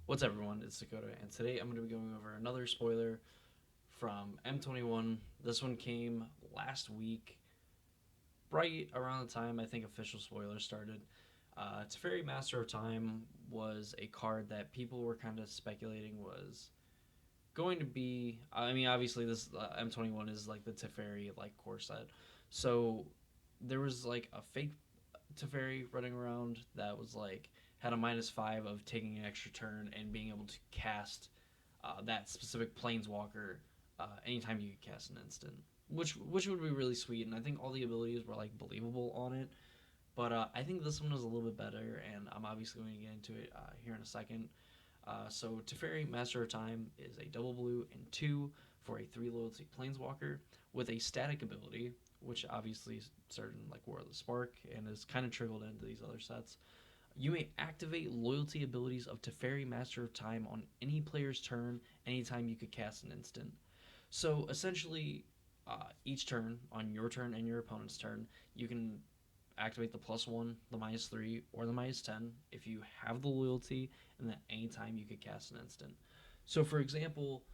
What's up, everyone? It's Dakota, and today I'm going to be going over another spoiler from M21. This one came last week, right around the time I think official spoilers started. Teferi Master of Time was a card that people were kind of speculating was going to be. I mean, obviously, this M21 is like the Teferi like core set, so there was like a fake Teferi running around that was like had a -5 of taking an extra turn and being able to cast that specific planeswalker anytime you could cast an instant, which would be really sweet. And I think all the abilities were like believable on it. But I think this one was a little bit better, and I'm obviously going to get into it here in a second. So Teferi, Master of Time, is a double blue and 2 for a 3 loyalty planeswalker with a static ability, which obviously started in like War of the Spark and has kind of trickled into these other sets. You may activate loyalty abilities of Teferi, Master of Time on any player's turn anytime you could cast an instant. So essentially, each turn, on your turn and your opponent's turn, you can activate the +1, the -3, or the -10 if you have the loyalty, and then anytime you could cast an instant. So, for example,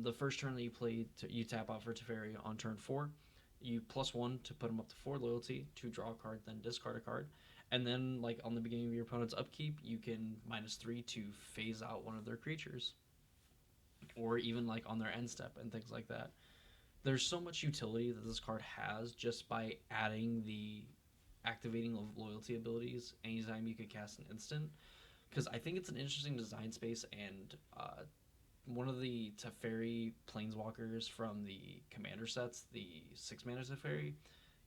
the first turn that you play, you tap out for Teferi on turn 4. You +1 to put them up to 4 loyalty, to draw a card, then discard a card. And then, like on the beginning of your opponent's upkeep, you can -3 to phase out one of their creatures, or even like on their end step and things like that. There's so much utility that this card has just by adding the activating of loyalty abilities anytime you could cast an instant. Because I think it's an interesting design space, and one of the Teferi planeswalkers from the commander sets, the 6-mana Teferi,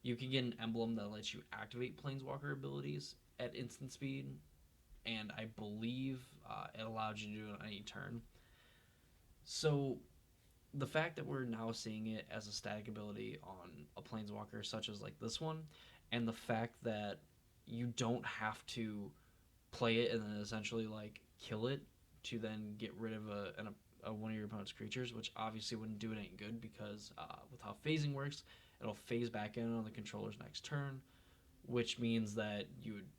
you can get an emblem that lets you activate planeswalker abilities at instant speed, and I believe it allowed you to do it on any turn. So the fact that we're now seeing it as a static ability on a planeswalker such as like this one, and the fact that you don't have to play it and then essentially like kill it to then get rid of one of your opponent's creatures, which obviously wouldn't do it any good because with how phasing works, it'll phase back in on the controller's next turn, which means that you would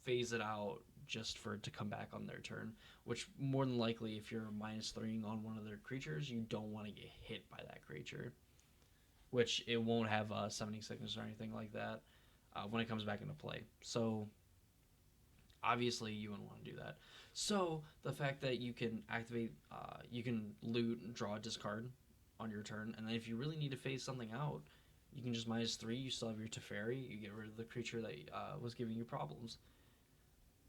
phase it out just for it to come back on their turn. Which more than likely, if you're -3 on one of their creatures, you don't want to get hit by that creature. Which it won't have summoning sickness or anything like that when it comes back into play. So obviously you wouldn't want to do that. So the fact that you can activate, you can loot and draw a discard on your turn, and then if you really need to phase something out, you can just -3. You still have your Teferi. You get rid of the creature that was giving you problems.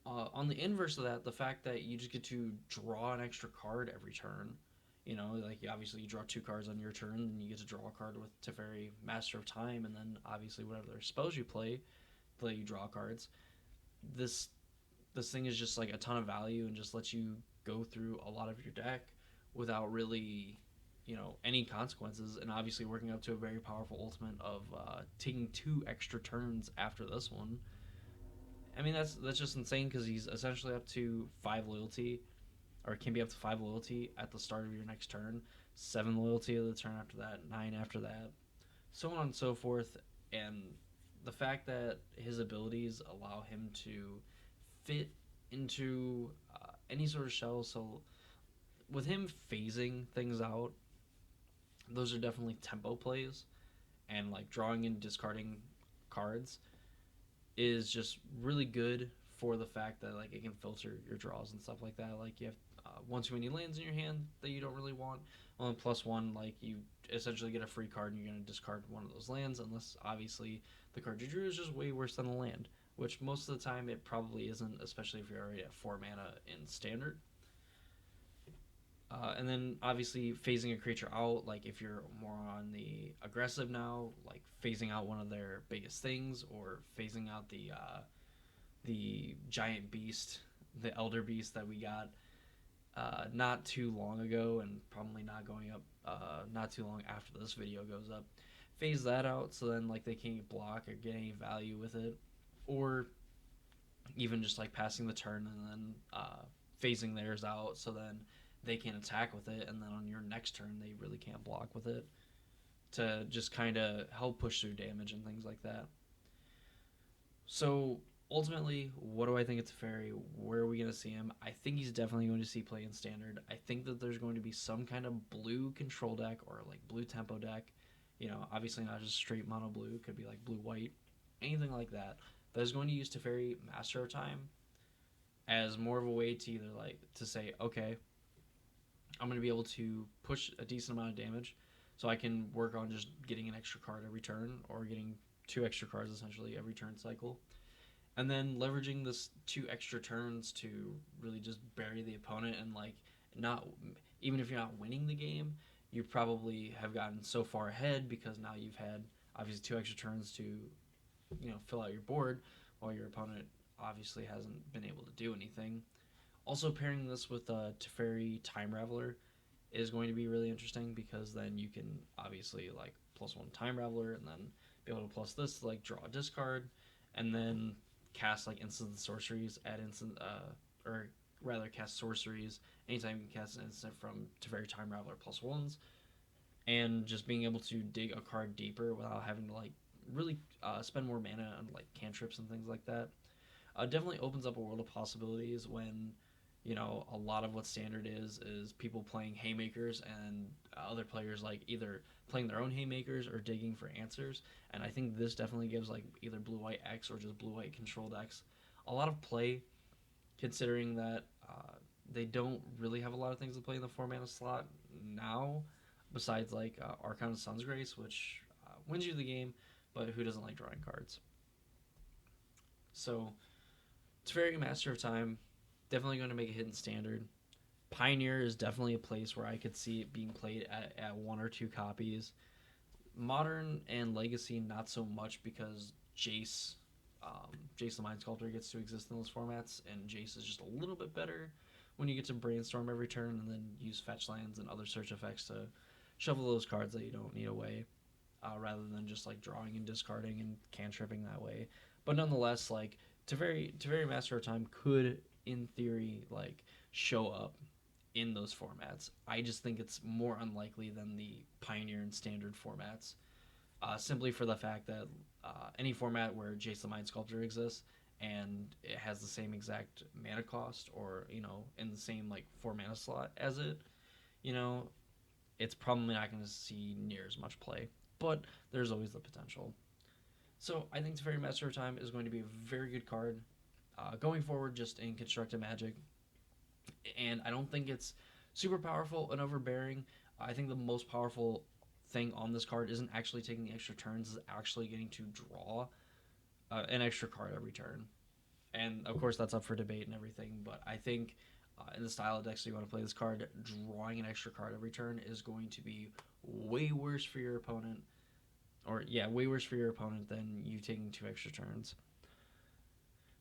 On the inverse of that, the fact that you just get to draw an extra card every turn, like obviously you draw 2 cards on your turn, and you get to draw a card with Teferi, Master of Time, and then obviously whatever their spells you play you draw cards. This this thing is just like a ton of value and just lets you go through a lot of your deck without really, any consequences, and obviously working up to a very powerful ultimate of taking 2 extra turns after this one. I mean, that's just insane because he's essentially up to 5 loyalty, or can be up to 5 loyalty at the start of your next turn, 7 loyalty of the turn after that, 9 after that, so on and so forth. And the fact that his abilities allow him to fit into any sort of shell. So with him phasing things out, those are definitely tempo plays, and like drawing and discarding cards is just really good for the fact that like it can filter your draws and stuff like that. Like you have one too many lands in your hand that you don't really want. On +1, like you essentially get a free card and you're going to discard one of those lands, unless obviously the card you drew is just way worse than the land, which most of the time it probably isn't, especially if you're already at 4 mana in standard. And then obviously phasing a creature out, like if you're more on the aggressive now, like phasing out one of their biggest things, or phasing out the giant beast, the elder beast that we got not too long ago, and probably not going up not too long after this video goes up. Phase that out so then like they can't block or get any value with it, or even just like passing the turn and then phasing theirs out so then they can attack with it, and then on your next turn they really can't block with it, to just kind of help push through damage and things like that. So ultimately, what do I think of Teferi? Where are we going to see him? I think he's definitely going to see play in standard. I think that there's going to be some kind of blue control deck or like blue tempo deck. You know, obviously not just straight mono blue. Could be like blue white, anything like that. That is going to use Teferi Master of Time as more of a way to either like to say, okay, I'm going to be able to push a decent amount of damage, so I can work on just getting an extra card every turn or getting two extra cards essentially every turn cycle, and then leveraging this two extra turns to really just bury the opponent and like not even if you're not winning the game, you probably have gotten so far ahead because now you've had obviously two extra turns to fill out your board while your opponent obviously hasn't been able to do anything. Also, pairing this with Teferi Time Raveler is going to be really interesting because then you can obviously like plus one Time Raveler and then be able to plus this to like draw a discard and then cast like instant sorceries at instant or rather cast sorceries anytime you can cast an instant from Teferi Time Raveler plus ones, and just being able to dig a card deeper without having to like really spend more mana on like cantrips and things like that. Definitely opens up a world of possibilities when a lot of what standard is people playing haymakers and other players like either playing their own haymakers or digging for answers. And I think this definitely gives like either blue white X or just blue white controlled X a lot of play, considering that they don't really have a lot of things to play in the 4 mana slot now, besides like Arcana Sun's Grace, which wins you the game, but who doesn't like drawing cards? So it's very Master of Time. Definitely going to make a hit in standard. Pioneer is definitely a place where I could see it being played at one or two copies. Modern and Legacy, not so much because Jace the Mind Sculptor gets to exist in those formats, and Jace is just a little bit better when you get to brainstorm every turn and then use fetch lands and other search effects to shovel those cards that you don't need away, rather than just like drawing and discarding and cantripping that way. But nonetheless, like Teferi Master of Time could, in theory, like show up in those formats. I just think it's more unlikely than the Pioneer and Standard formats, simply for the fact that any format where Jace the Mind Sculptor exists and it has the same exact mana cost, or in the same like 4 mana slot as it, you know, it's probably not going to see near as much play. But there's always the potential. So I think Teferi Master of Time is going to be a very good card going forward, just in constructed Magic. And I don't think it's super powerful and overbearing. I think the most powerful thing on this card isn't actually taking the extra turns, is actually getting to draw an extra card every turn. And of course, that's up for debate and everything. But I think in the style of decks you want to play this card, drawing an extra card every turn is going to be way worse for your opponent. Or, yeah, way worse for your opponent than you taking two extra turns.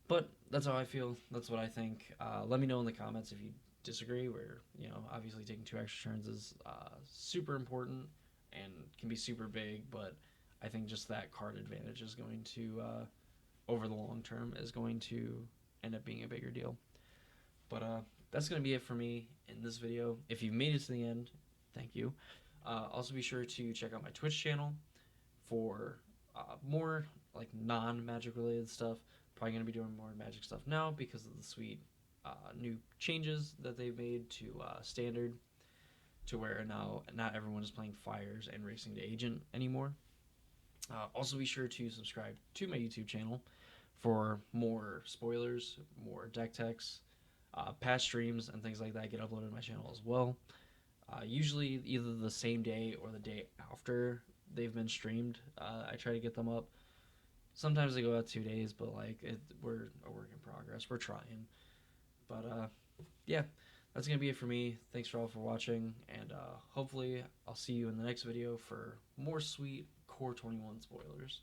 But that's how I feel. That's what I think. Let me know in the comments if you disagree. Where obviously taking two extra turns is super important and can be super big, but I think just that card advantage is going to, over the long term, is going to end up being a bigger deal. But that's going to be it for me in this video. If you made it to the end, thank you. Also, be sure to check out my Twitch channel for more like non-Magic related stuff. Probably going to be doing more Magic stuff now because of the sweet new changes that they've made to Standard, to where now not everyone is playing Fires and Racing to Agent anymore. Also, be sure to subscribe to my YouTube channel for more spoilers, more deck techs, past streams, and things like that get uploaded to my channel as well. Usually either the same day or the day after they've been streamed. I try to get them up. Sometimes they go out 2 days, but like we're a work in progress. We're trying. But yeah, that's gonna be it for me. Thanks for all for watching, and hopefully I'll see you in the next video for more sweet Core 21 spoilers.